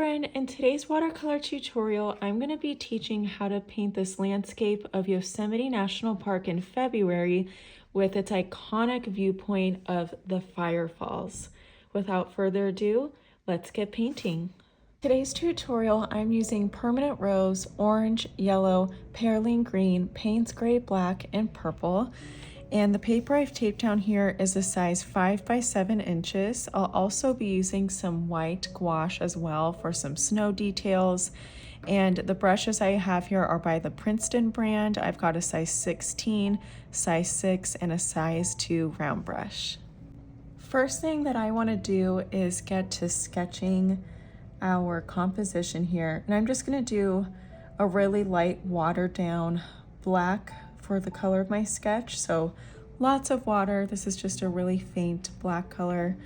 friend, in today's watercolor tutorial, I'm going to be teaching how to paint this landscape of Yosemite National Park in February with its iconic viewpoint of the Firefalls. Without further ado, let's get painting. Today's tutorial, I'm using permanent rose, orange, yellow, Perylene Green, Payne's gray, black, and purple. And the paper I've taped down here is a size 5 by 7 inches. I'll also be using some white gouache as well for some snow details. And the brushes I have here are by the Princeton brand. I've got a size 16, size 6, and a size 2 round brush. First thing that I want to do is get to sketching our composition here. And I'm just going to do a really light watered down black for the color of my sketch. So lots of water. This is just a really faint black color.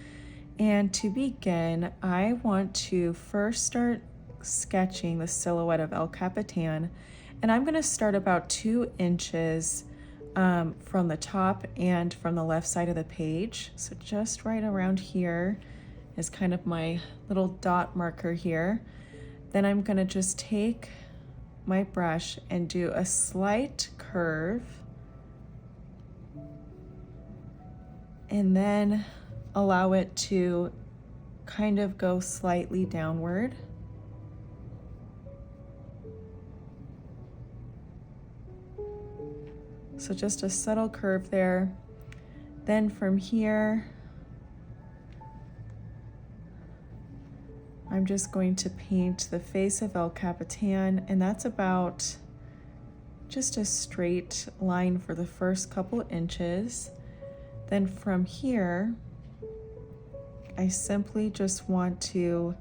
And to begin, I want to first start sketching the silhouette of El Capitan. And I'm going to start about 2 inches from the top and from the left side of the page. So just right around here is kind of my little dot marker here. Then I'm going to just take my brush and do a slight curve and then allow it to kind of go slightly downward. So just a subtle curve there. Then from here, I'm just going to paint the face of El Capitan, and that's about just a straight line for the first couple inches. Then from here, I simply just want to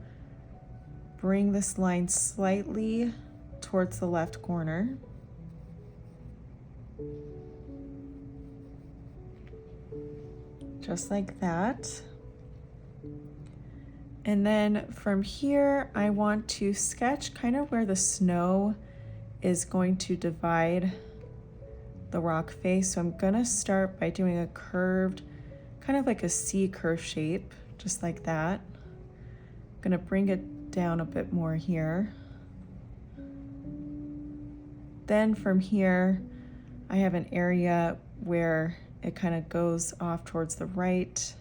bring this line slightly towards the left corner. Just like that. And then from here, I want to sketch kind of where the snow is going to divide the rock face. So I'm gonna start by doing a curved, kind of like a C curve shape, just like that. I'm gonna bring it down a bit more here. Then from here, I have an area where it kind of goes off towards the right.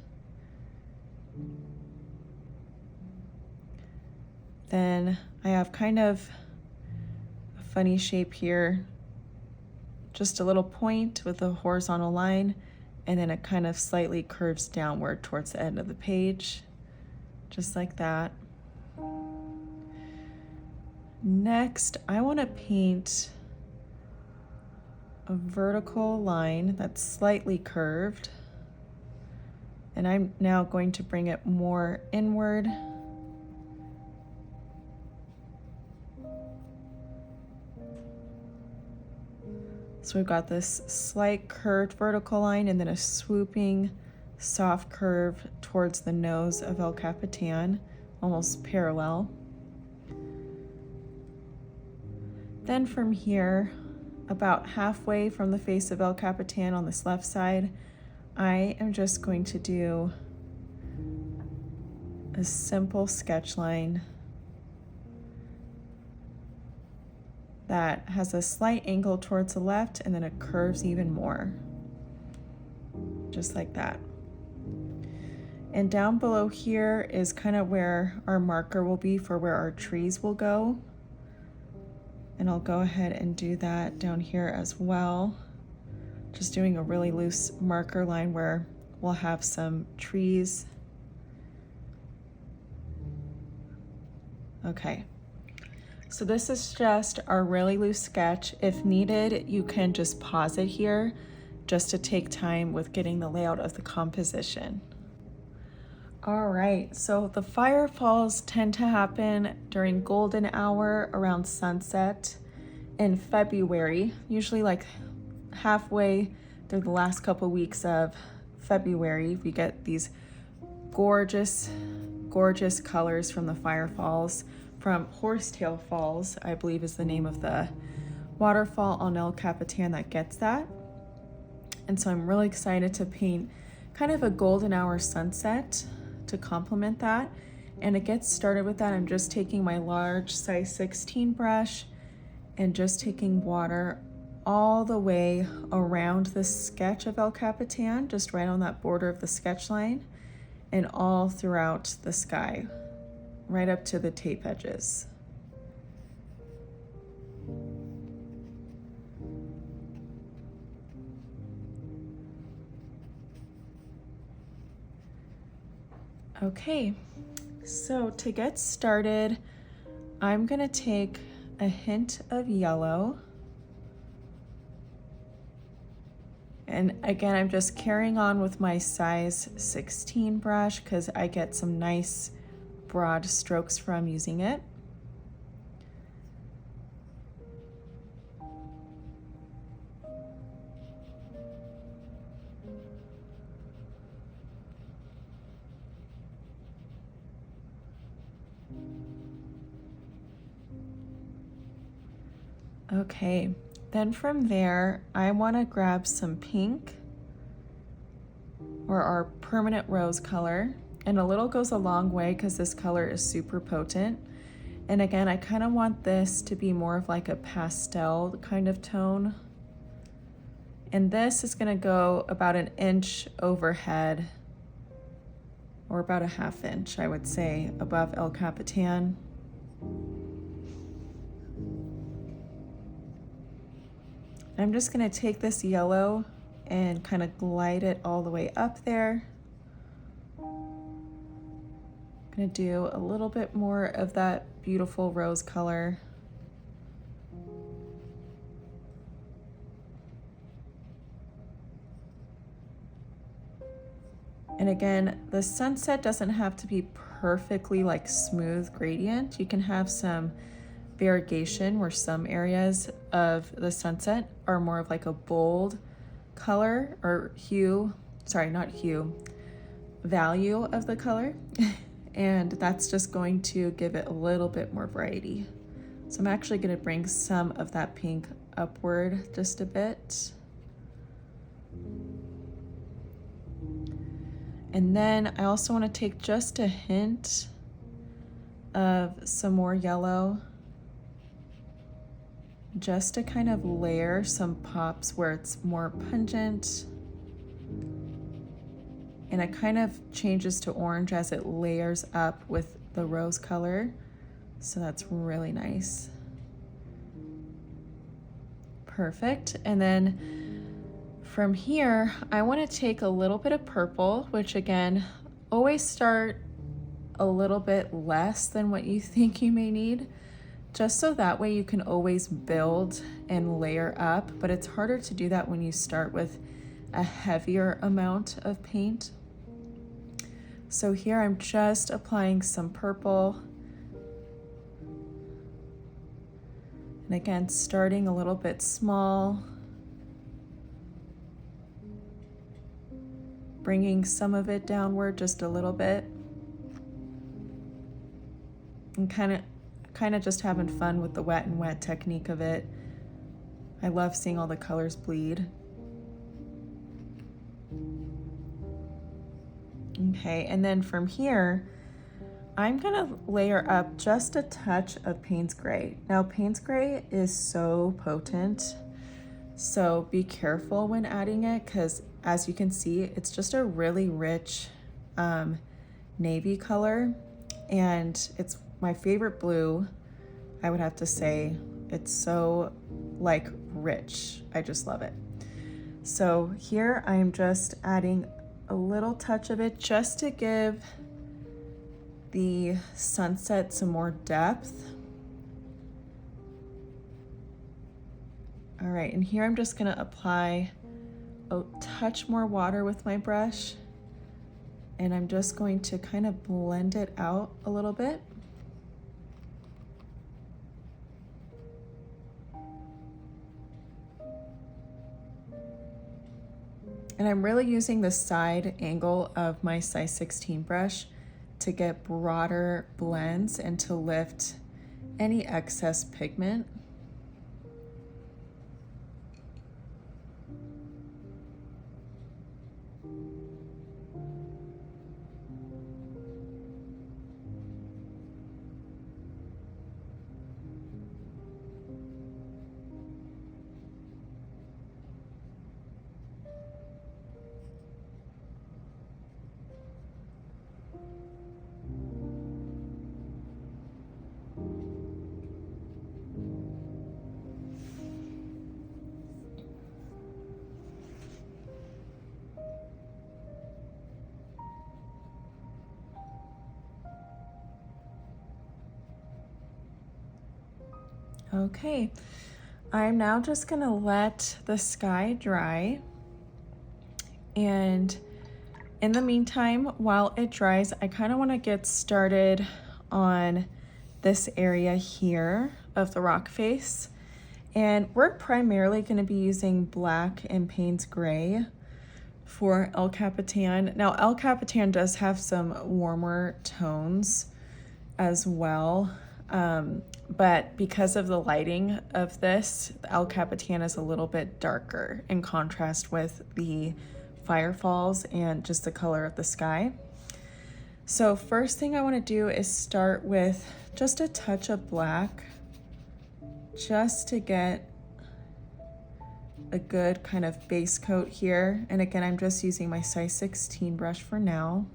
Then I have kind of a funny shape here, just a little point with a horizontal line, and then it kind of slightly curves downward towards the end of the page, just like that. Next, I want to paint a vertical line that's slightly curved, and I'm now going to bring it more inward. So we've got this slight curved vertical line and then a swooping soft curve towards the nose of El Capitan, almost parallel. Then from here, about halfway from the face of El Capitan on this left side, I am just going to do a simple sketch line that has a slight angle towards the left and then it curves even more, just like that. And down below here is kind of where our marker will be for where our trees will go. And I'll go ahead and do that down here as well. Just doing a really loose marker line where we'll have some trees. Okay. So this is just our really loose sketch. If needed, you can just pause it here just to take time with getting the layout of the composition. All right, so the firefalls tend to happen during golden hour around sunset in February, usually like halfway through the last couple weeks of February. We get these gorgeous, gorgeous colors from the firefalls. From Horsetail Falls, I believe is the name of the waterfall on El Capitan that gets that. And so I'm really excited to paint kind of a golden hour sunset to complement that. And to get started with that, I'm just taking my large size 16 brush and just taking water all the way around the sketch of El Capitan, just right on that border of the sketch line, and all throughout the sky, right up to the tape edges. Okay, so to get started, I'm gonna take a hint of yellow. And again, I'm just carrying on with my size 16 brush because I get some nice broad strokes from using it. Okay, then from there, I want to grab some pink or our permanent rose color, and a little goes a long way because this color is super potent. And again, I kind of want this to be more of like a pastel kind of tone. And this is going to go about an inch overhead, or about a ½ inch, I would say, above El Capitan. I'm just going to take this yellow and kind of glide it all the way up there. I'm going to do a little bit more of that beautiful rose color. And again, the sunset doesn't have to be perfectly like smooth gradient. You can have some variegation where some areas of the sunset are more of like a bold color or hue, sorry, not hue, value of the color. And that's just going to give it a little bit more variety. So I'm actually going to bring some of that pink upward just a bit. And then I also want to take just a hint of some more yellow, just to kind of layer some pops where it's more pungent. And it kind of changes to orange as it layers up with the rose color. So that's really nice. Perfect. And then from here, I want to take a little bit of purple, which again, always start a little bit less than what you think you may need, just so that way you can always build and layer up, but it's harder to do that when you start with a heavier amount of paint. So here I'm just applying some purple. And again, starting a little bit small, bringing some of it downward just a little bit, and kind of just having fun with the wet and wet technique of it. I love seeing all the colors bleed. Okay, and then from here, I'm gonna layer up just a touch of Payne's Gray. Now, Payne's Gray is so potent, so be careful when adding it, because as you can see, it's just a really rich navy color, and it's my favorite blue, I would have to say. It's so like rich. I just love it. So here I am just adding a little touch of it just to give the sunset some more depth. All right, and here I'm just gonna apply a touch more water with my brush, and I'm just going to kind of blend it out a little bit. And I'm really using the side angle of my size 16 brush to get broader blends and to lift any excess pigment. Okay, I'm now just gonna let the sky dry, and in the meantime, while it dries, I kind of want to get started on this area here of the rock face. And we're primarily going to be using black and Payne's gray for El Capitan. Now, El Capitan does have some warmer tones as well, but because of the lighting of this, El Capitan is a little bit darker in contrast with the Firefalls and just the color of the sky. So first thing I want to do is start with just a touch of black, just to get a good kind of base coat here. And again, I'm just using my size 16 brush for now.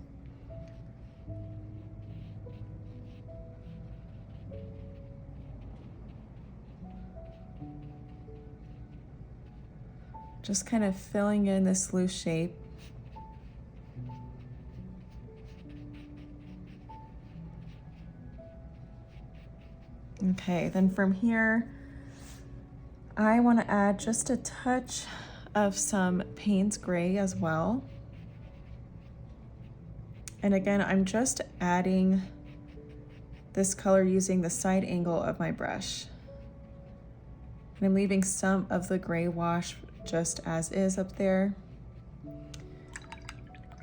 Just kind of filling in this loose shape. Okay, then from here, I want to add just a touch of some Payne's gray as well. And again, I'm just adding this color using the side angle of my brush. And I'm leaving some of the gray wash just as is up there.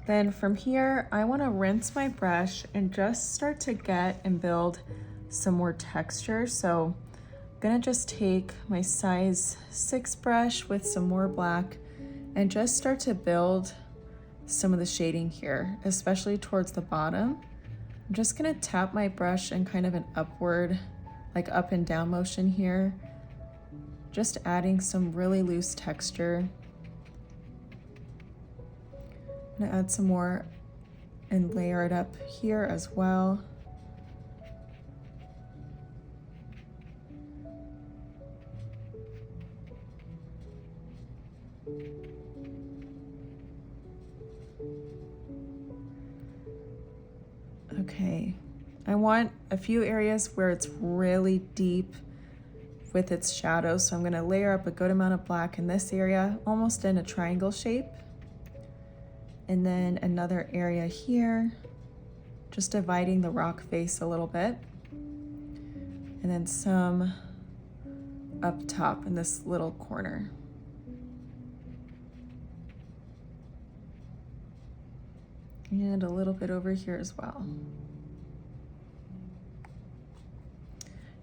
Then from here, I want to rinse my brush and just start to get and build some more texture. So I'm gonna just take my size 6 brush with some more black and just start to build some of the shading here, especially towards the bottom. I'm just gonna tap my brush in kind of an upward, like up and down motion here, just adding some really loose texture. I'm gonna add some more and layer it up here as well. Okay, I want a few areas where it's really deep with its shadows, so I'm going to layer up a good amount of black in this area, almost in a triangle shape. And then another area here, just dividing the rock face a little bit. And then some up top in this little corner. And a little bit over here as well.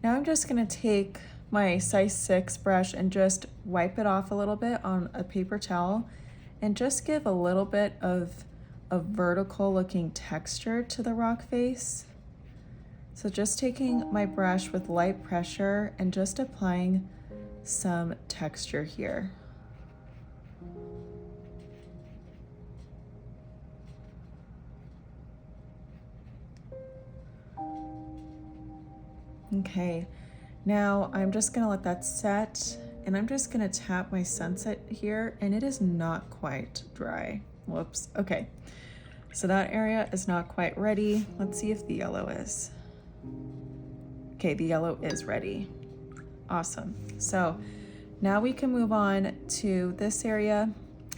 Now I'm just going to take my size 6 brush and just wipe it off a little bit on a paper towel and just give a little bit of a vertical looking texture to the rock face. So just taking my brush with light pressure and just applying some texture here. Okay, now I'm just gonna let that set, and I'm just gonna tap my sunset here, and it is not quite dry. Whoops. Okay, so that area is not quite ready. Let's see if the yellow is. Okay, the yellow is ready. Awesome. So now we can move on to this area,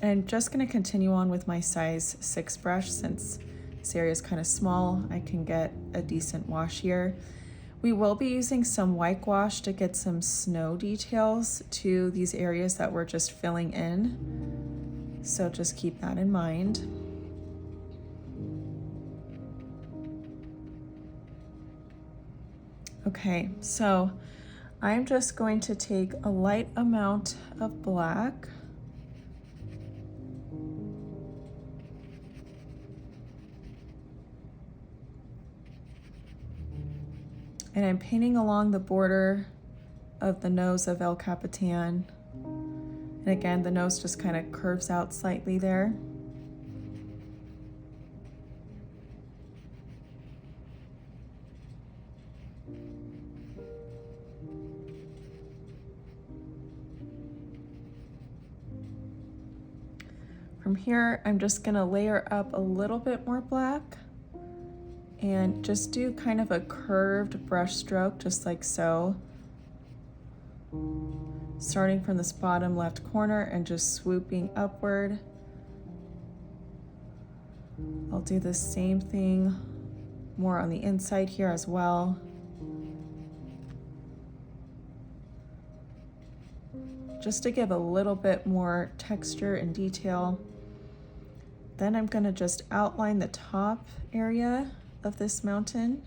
and I'm just gonna continue on with my size 6 brush. Since this area is kind of small, I can get a decent wash here. We will be using some whitewash to get some snow details to these areas that we're just filling in. So just keep that in mind. Okay, so I'm just going to take a light amount of black. And I'm painting along the border of the nose of El Capitan. And again, the nose just kind of curves out slightly there. From here, I'm just gonna layer up a little bit more black and just do kind of a curved brush stroke, just like so. starting from this bottom left corner and just swooping upward. I'll do the same thing more on the inside here as well. Just to give a little bit more texture and detail. Then I'm going to just outline the top area of this mountain.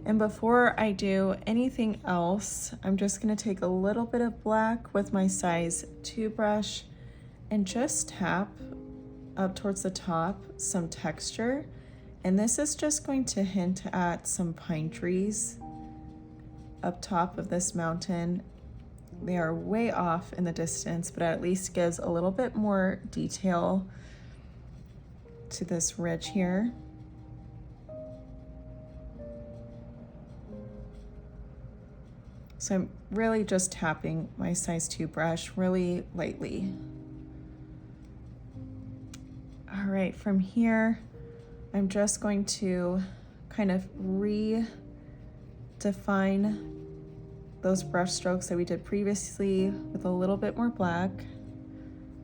And before I do anything else, I'm just going to take a little bit of black with my size 2 brush and just tap up towards the top some texture. And this is just going to hint at some pine trees up top of this mountain. They are way off in the distance, but at least gives a little bit more detail to this ridge here. So I'm really just tapping my size 2 brush really lightly. All right, from here, I'm just going to kind of redefine those brush strokes that we did previously with a little bit more black,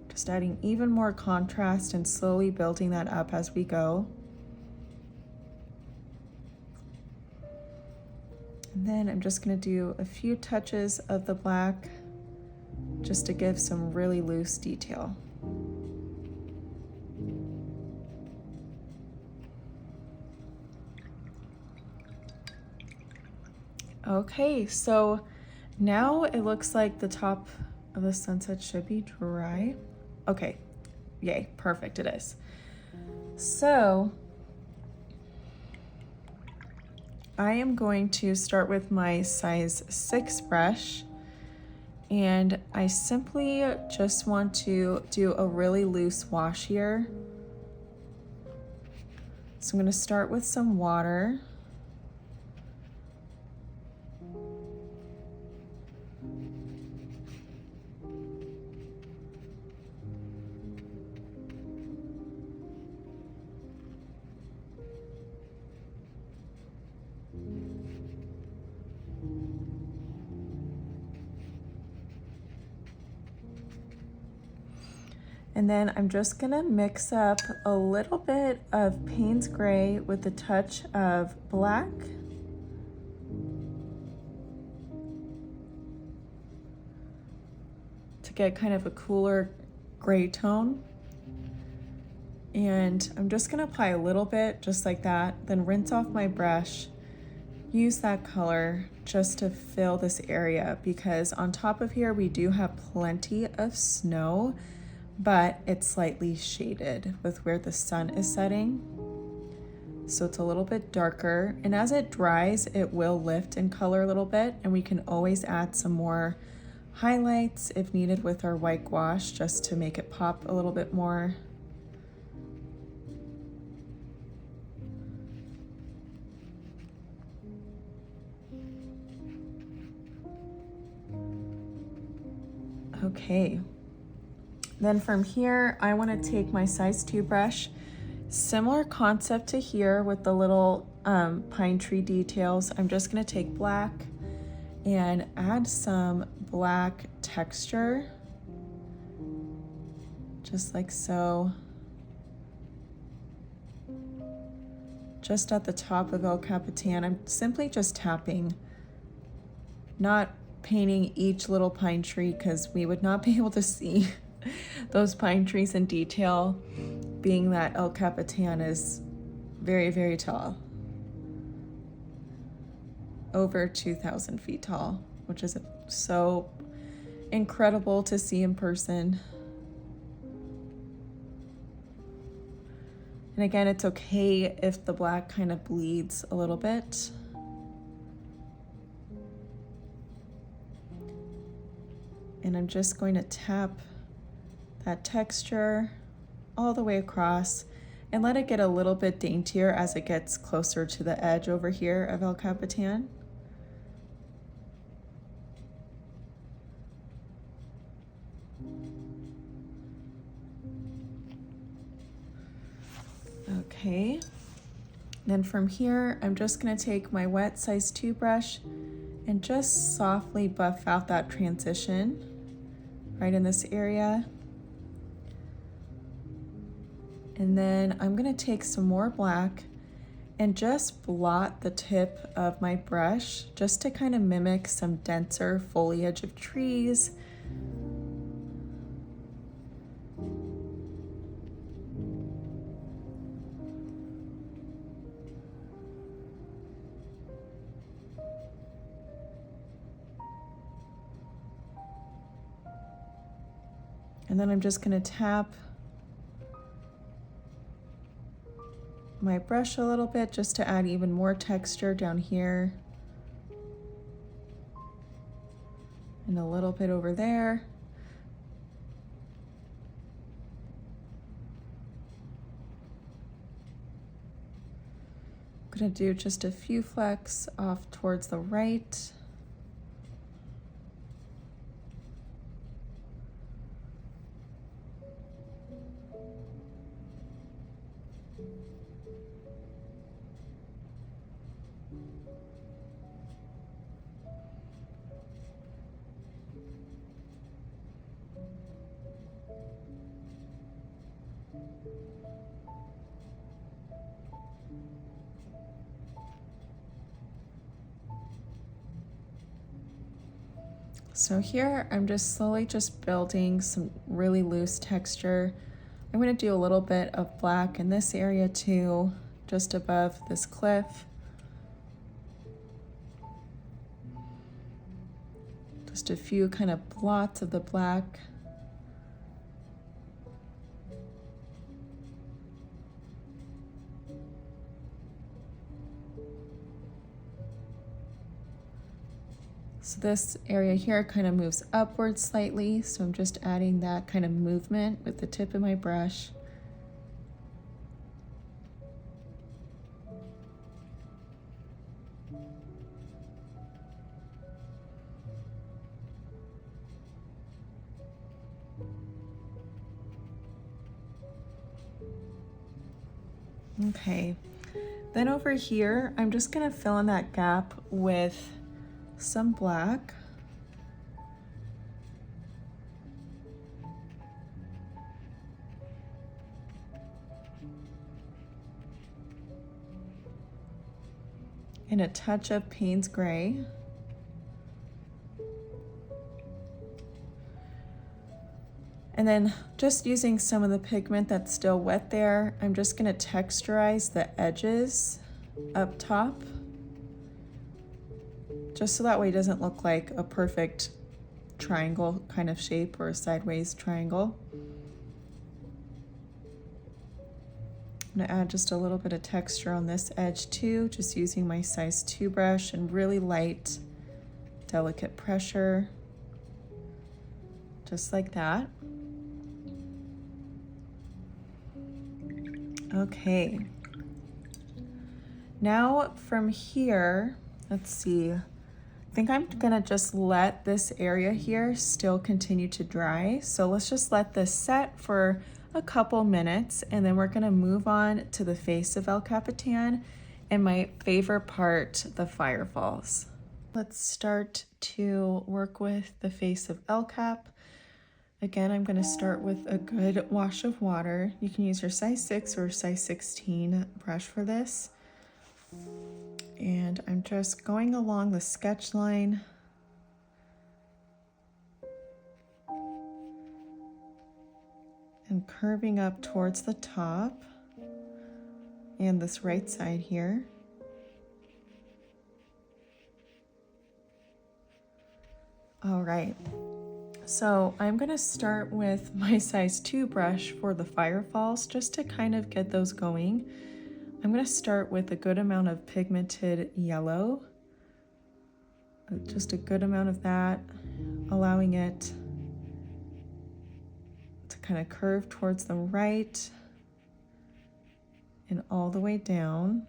just adding even more contrast and slowly building that up as we go. And then I'm just going to do a few touches of the black just to give some really loose detail. Okay, so now it looks like the top of the sunset should be dry. Okay, yay, perfect, it is. So I am going to start with my size 6 brush, and I simply just want to do a really loose wash here. So I'm going to start with some water. And then I'm just gonna mix up a little bit of Payne's gray with a touch of black. To get kind of a cooler gray tone. And I'm just gonna apply a little bit, just like that, then rinse off my brush, use that color just to fill this area, because on top of here we do have plenty of snow, but it's slightly shaded with where the sun is setting. So it's a little bit darker, and as it dries, it will lift in color a little bit, and we can always add some more highlights if needed with our white gouache just to make it pop a little bit more. Okay. Then from here, I want to take my size 2 brush, similar concept to here with the little pine tree details. I'm just going to take black and add some black texture, just like so. Just at the top of El Capitan, I'm simply just tapping, not painting each little pine tree because we would not be able to see those pine trees in detail, being that El Capitan is very, very tall. Over 2,000 feet tall, which is so incredible to see in person. And again, it's okay if the black kind of bleeds a little bit. And I'm just going to tap that texture all the way across and let it get a little bit daintier as it gets closer to the edge over here of El Capitan. Okay. Then from here, I'm just gonna take my wet size 2 brush and just softly buff out that transition right in this area. And then I'm gonna take some more black and just blot the tip of my brush just to kind of mimic some denser foliage of trees. And then I'm just gonna tap my brush a little bit just to add even more texture down here. And a little bit over there. I'm gonna do just a few flecks off towards the right. So here I'm just slowly building some really loose texture. I'm going to do a little bit of black in this area too, just above this cliff. Just a few kind of blots of the black. So this area here kind of moves upwards slightly, so I'm just adding that kind of movement with the tip of my brush. Okay, then over here, I'm just gonna fill in that gap with some black. And a touch of Payne's gray. And then just using some of the pigment that's still wet there, I'm just gonna texturize the edges up top, just so that way it doesn't look like a perfect triangle kind of shape or a sideways triangle. I'm gonna add just a little bit of texture on this edge too, just using my size 2 brush and really light, delicate pressure, just like that. Okay, now from here, let's see, I think I'm gonna just let this area here still continue to dry. So let's just let this set for a couple minutes and then we're gonna move on to the face of El Capitan and my favorite part, the firefalls. Let's start to work with the face of El Cap. Again, I'm going to start with a good wash of water. You can use your size 6 or size 16 brush for this. And I'm just going along the sketch line. And curving up towards the top and this right side here. All right. So I'm gonna start with my size 2 brush for the firefalls just to kind of get those going. I'm gonna start with a good amount of pigmented yellow, just a good amount of that, allowing it to kind of curve towards the right and all the way down.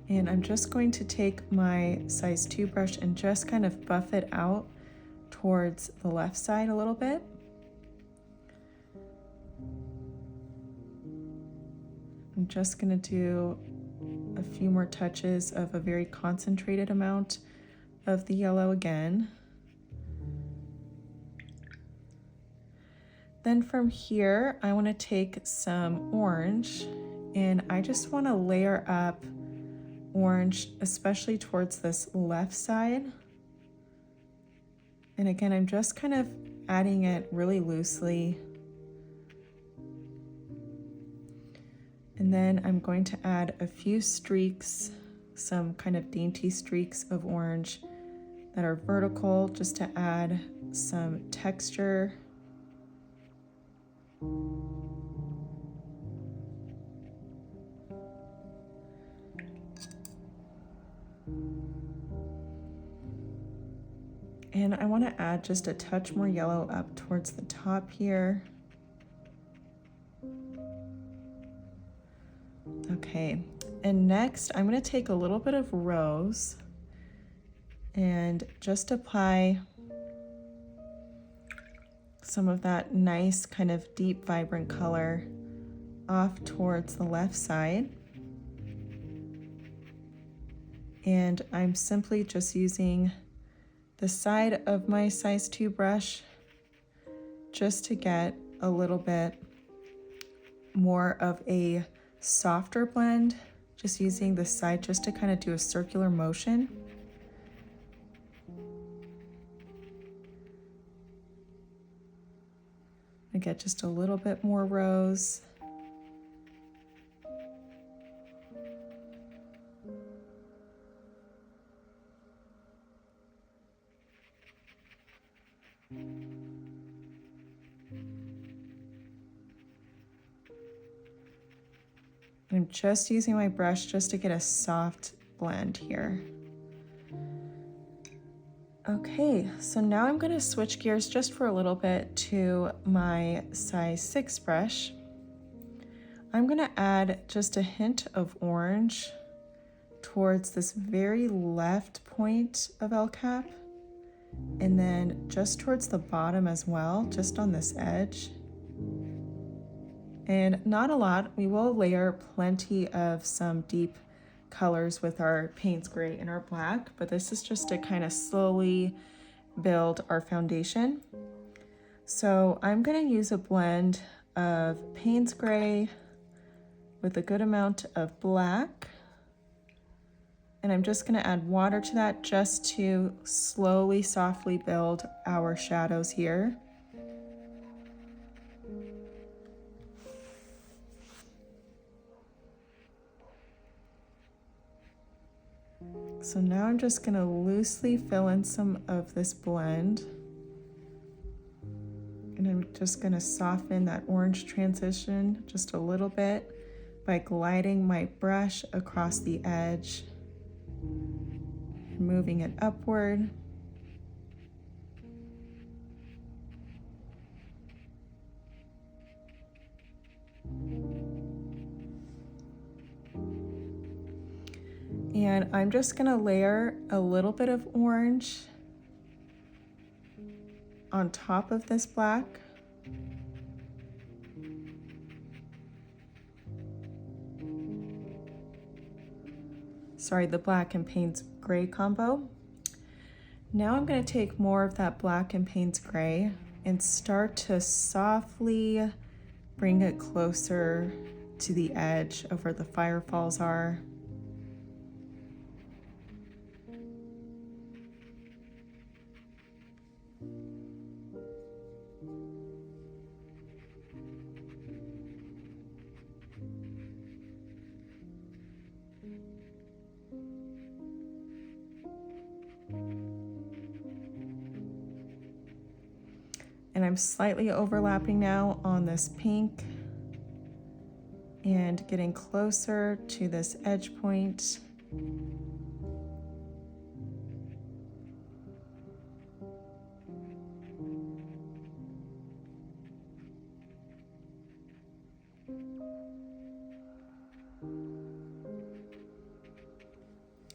And I'm just going to take my size 2 brush and just kind of buff it out towards the left side a little bit. I'm just going to do a few more touches of a very concentrated amount of the yellow again. Then from here, I want to take some orange, and I just want to layer up orange, especially towards this left side. And again, I'm just kind of adding it really loosely. And then I'm going to add a few streaks, some kind of dainty streaks of orange that are vertical, just to add some texture. And I want to add just a touch more yellow up towards the top here. Okay, and next I'm going to take a little bit of rose and just apply some of that nice kind of deep vibrant color off towards the left side. And I'm simply just using the side of my size 2 brush just to get a little bit more of a softer blend, just using the side just to kind of do a circular motion. I get just a little bit more rose. I'm just using my brush just to get a soft blend here. Okay, so now I'm going to switch gears just for a little bit to my size 6 brush. I'm going to add just a hint of orange towards this very left point of El Cap, and then just towards the bottom as well, just on this edge. And not a lot. We will layer plenty of some deep colors with our Payne's gray and our black, but this is just to kind of slowly build our foundation. So I'm going to use a blend of Payne's gray with a good amount of black, and I'm just going to add water to that just to slowly, softly build our shadows here. So now I'm just going to loosely fill in some of this blend, and I'm just going to soften that orange transition just a little bit by gliding my brush across the edge and moving it upward. And I'm just going to layer a little bit of orange on top of this black. Sorry, the black and Payne's gray combo. Now I'm going to take more of that black and Payne's gray and start to softly bring it closer to the edge of where the firefalls are. And I'm slightly overlapping now on this pink and getting closer to this edge point.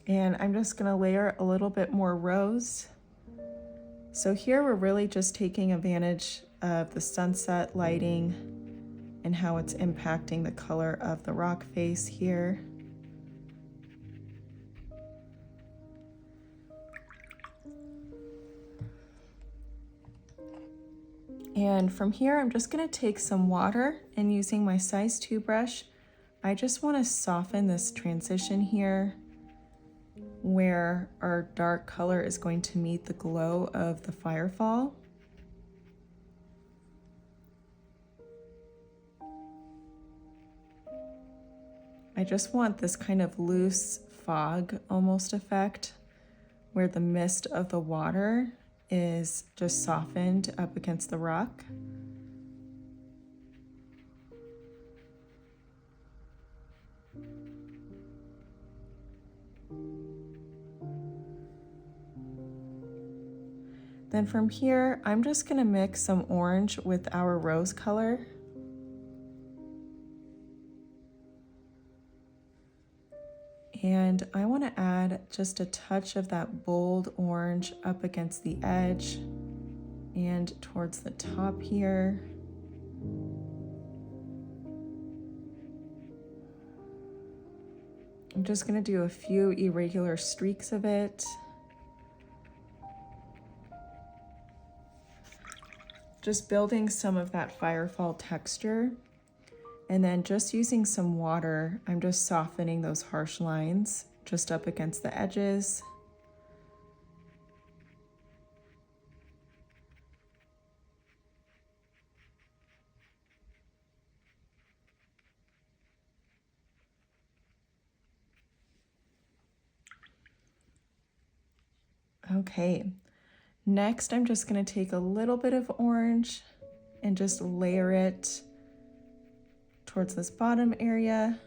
And I'm just going to layer a little bit more rose. So here we're really just taking advantage of the sunset lighting and how it's impacting the color of the rock face here. And from here, I'm just going to take some water, and using my size 2 brush, I just want to soften this transition here where our dark color is going to meet the glow of the firefall. I just want this kind of loose fog almost effect where the mist of the water is just softened up against the rock. Then from here, I'm just going to mix some orange with our rose color. And I want to add just a touch of that bold orange up against the edge and towards the top here. I'm just going to do a few irregular streaks of it. Just building some of that firefall texture. And then just using some water, I'm just softening those harsh lines just up against the edges. Okay, next I'm just going to take a little bit of orange and just layer it towards this bottom area,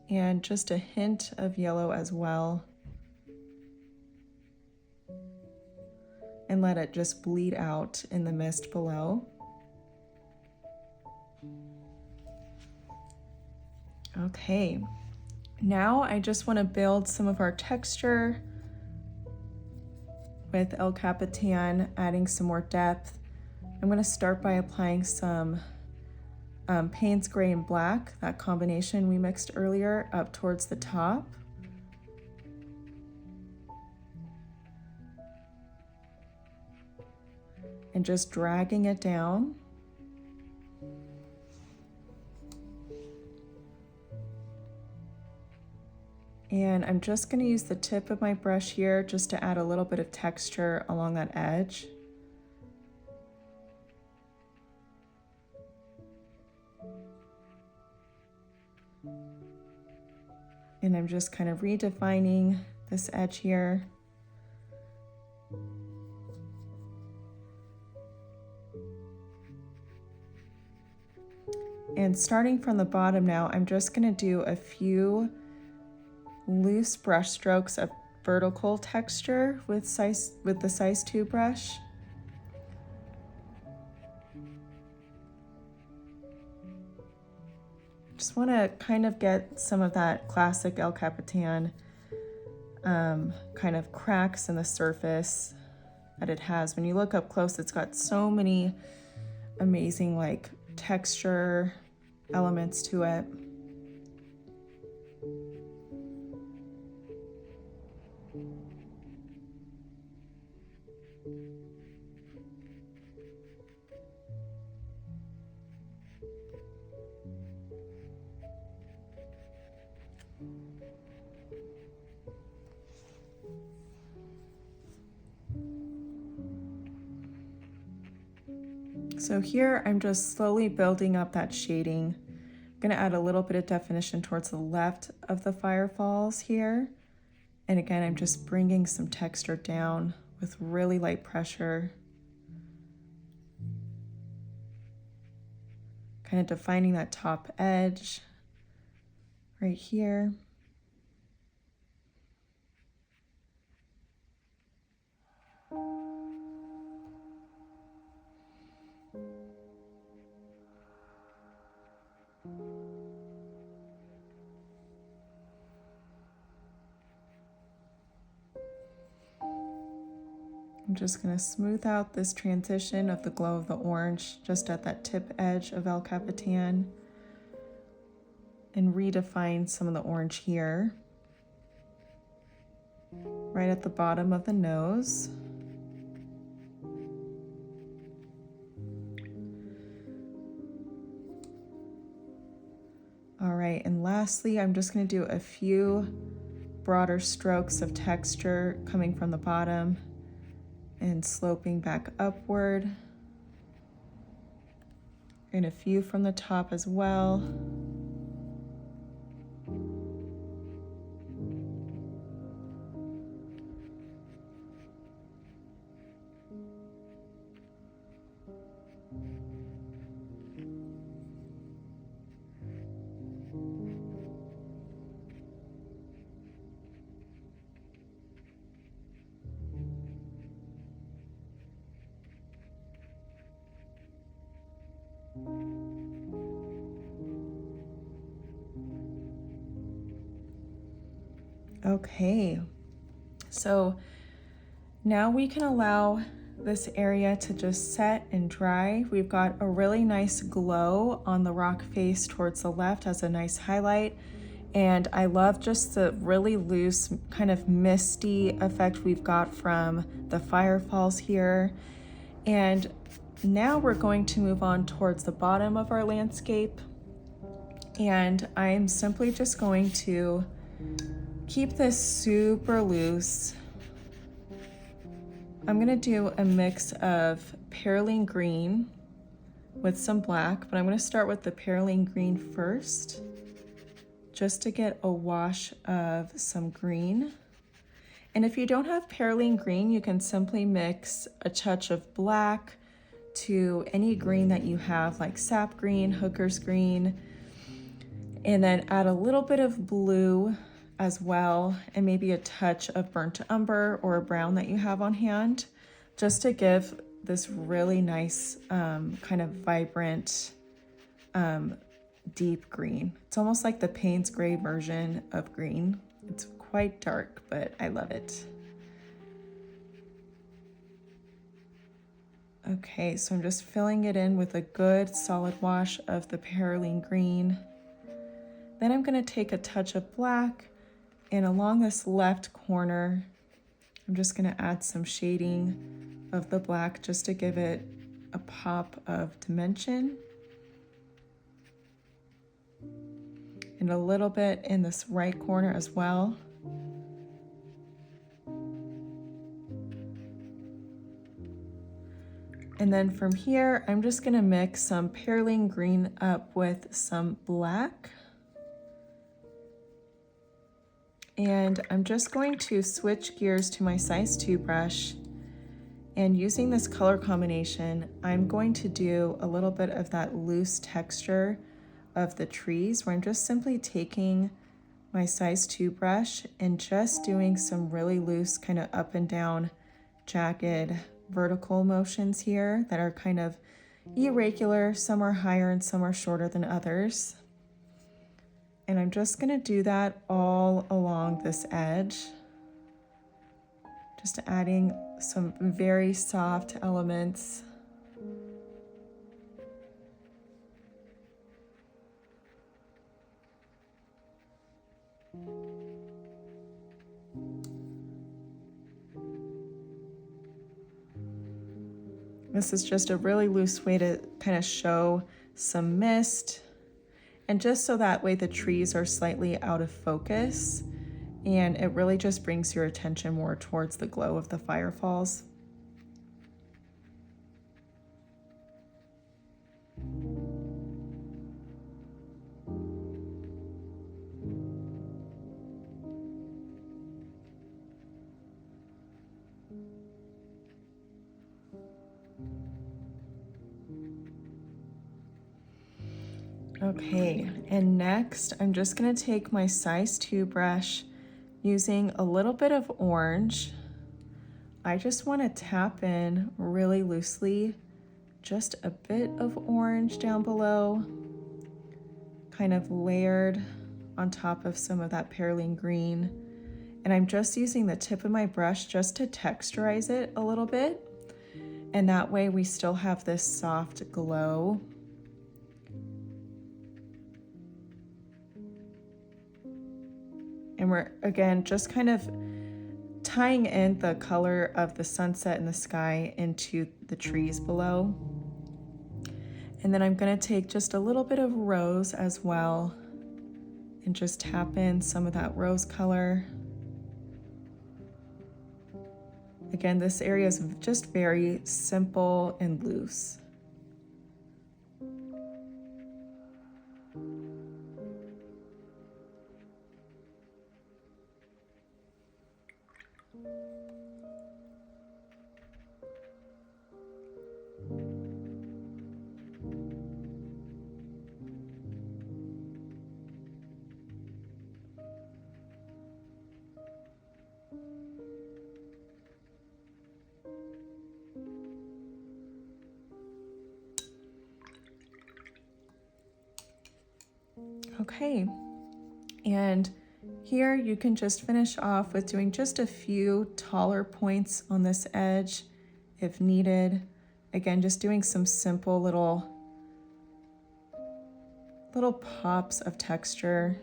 and just a hint of yellow as well, and let it just bleed out in the mist below. Okay, now I just want to build some of our texture with El Capitan, adding some more depth. I'm going to start by applying some Payne's gray and black, that combination we mixed earlier, up towards the top. And just dragging it down. And I'm just going to use the tip of my brush here just to add a little bit of texture along that edge. And I'm just kind of redefining this edge here. And starting from the bottom now, I'm just going to do a few loose brush strokes of vertical texture with the size 2 brush. Just want to kind of get some of that classic El Capitan kind of cracks in the surface that it has. When you look up close, it's got so many amazing like texture elements to it. So here I'm just slowly building up that shading. I'm going to add a little bit of definition towards the left of the firefalls here. And again, I'm just bringing some texture down with really light pressure. Kind of defining that top edge right here. I'm just going to smooth out this transition of the glow of the orange just at that tip edge of El Capitan and redefine some of the orange here, right at the bottom of the nose. All right, and lastly, I'm just going to do a few broader strokes of texture coming from the bottom and sloping back upward, and a few from the top as well. Okay, so now we can allow this area to just set and dry. We've got a really nice glow on the rock face towards the left as a nice highlight. And I love just the really loose kind of misty effect we've got from the firefalls here. And now we're going to move on towards the bottom of our landscape. And I'm simply just going to keep this super loose. I'm gonna do a mix of Perylene Green with some black, but I'm gonna start with the Perylene Green first, just to get a wash of some green. And if you don't have Perylene Green, you can simply mix a touch of black to any green that you have, like sap green, hooker's green, and then add a little bit of blue as well, and maybe a touch of burnt umber or a brown that you have on hand, just to give this really nice kind of vibrant deep green. It's almost like the Payne's gray version of green. It's quite dark, but I love it. Okay, so I'm just filling it in with a good solid wash of the Perylene Green. Then I'm going to take a touch of black, and along this left corner, I'm just going to add some shading of the black just to give it a pop of dimension. And a little bit in this right corner as well. And then from here, I'm just going to mix some Perylene Green up with some black. And I'm just going to switch gears to my size 2 brush, and using this color combination, I'm going to do a little bit of that loose texture of the trees, where I'm just simply taking my size 2 brush and just doing some really loose kind of up and down jagged vertical motions here that are kind of irregular. Some are higher and some are shorter than others. And I'm just going to do that all along this edge, just adding some very soft elements. This is just a really loose way to kind of show some mist, and just so that way the trees are slightly out of focus, and it really just brings your attention more towards the glow of the firefalls. Okay, and next I'm just going to take my size 2 brush, using a little bit of orange. I just want to tap in really loosely, just a bit of orange down below, kind of layered on top of some of that Perylene Green. And I'm just using the tip of my brush just to texturize it a little bit. And that way we still have this soft glow. And we're, again, just kind of tying in the color of the sunset and the sky into the trees below. And then I'm gonna take just a little bit of rose as well and just tap in some of that rose color. Again, this area is just very simple and loose. Okay, and here you can just finish off with doing just a few taller points on this edge if needed. Again, just doing some simple little pops of texture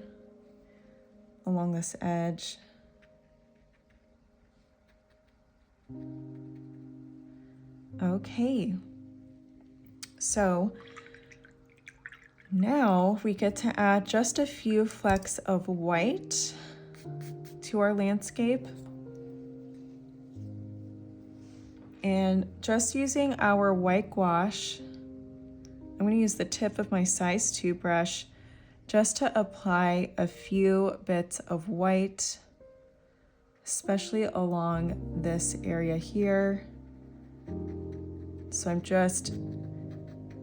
along this edge. Okay, so now we get to add just a few flecks of white to our landscape. And just using our white gouache, I'm going to use the tip of my size 2 brush just to apply a few bits of white, especially along this area here. So I'm just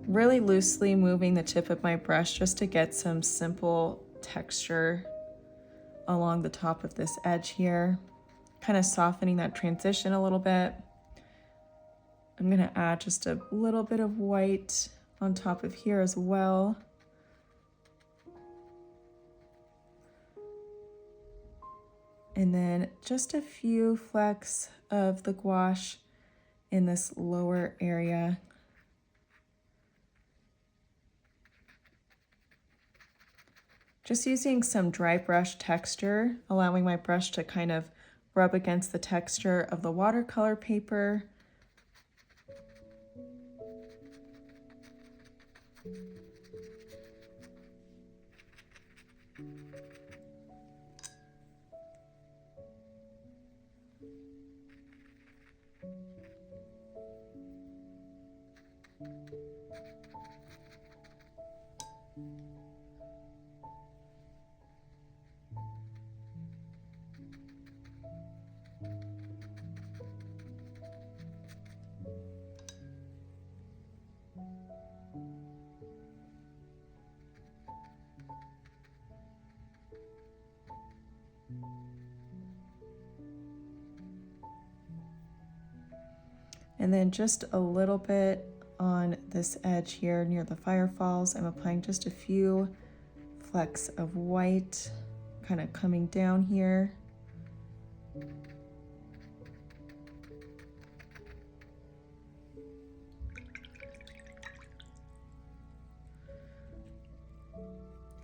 really loosely moving the tip of my brush just to get some simple texture along the top of this edge here, kind of softening that transition a little bit. I'm gonna add just a little bit of white on top of here as well. And then just a few flecks of the gouache in this lower area. Just using some dry brush texture, allowing my brush to kind of rub against the texture of the watercolor paper. And then just a little bit on this edge here near the firefalls, I'm applying just a few flecks of white, kind of coming down here.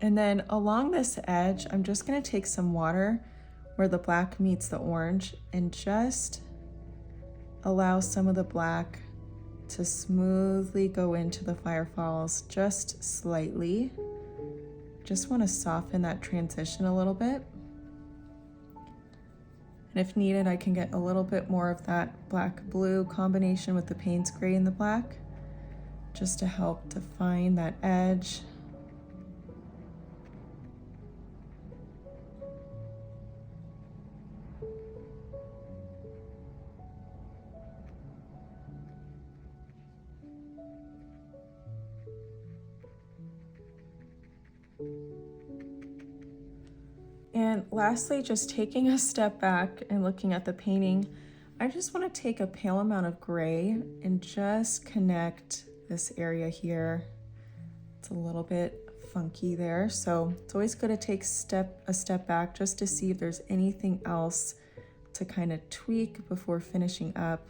And then along this edge, I'm just going to take some water where the black meets the orange and just allow some of the black to smoothly go into the firefalls just slightly. Just want to soften that transition a little bit. And if needed, I can get a little bit more of that black-blue combination with the Payne's gray and the black, just to help define that edge. And lastly, just taking a step back and looking at the painting, I just want to take a pale amount of gray and just connect this area here. It's a little bit funky there. So it's always good to take a step back just to see if there's anything else to kind of tweak before finishing up.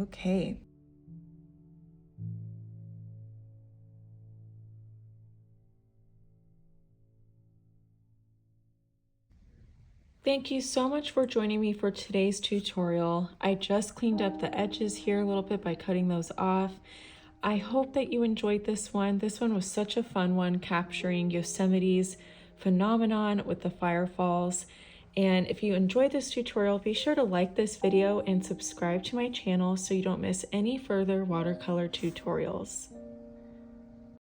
Okay. Thank you so much for joining me for today's tutorial. I just cleaned up the edges here a little bit by cutting those off. I hope that you enjoyed this one. This one was such a fun one, capturing Yosemite's phenomenon with the firefalls. And if you enjoyed this tutorial, be sure to like this video and subscribe to my channel so you don't miss any further watercolor tutorials.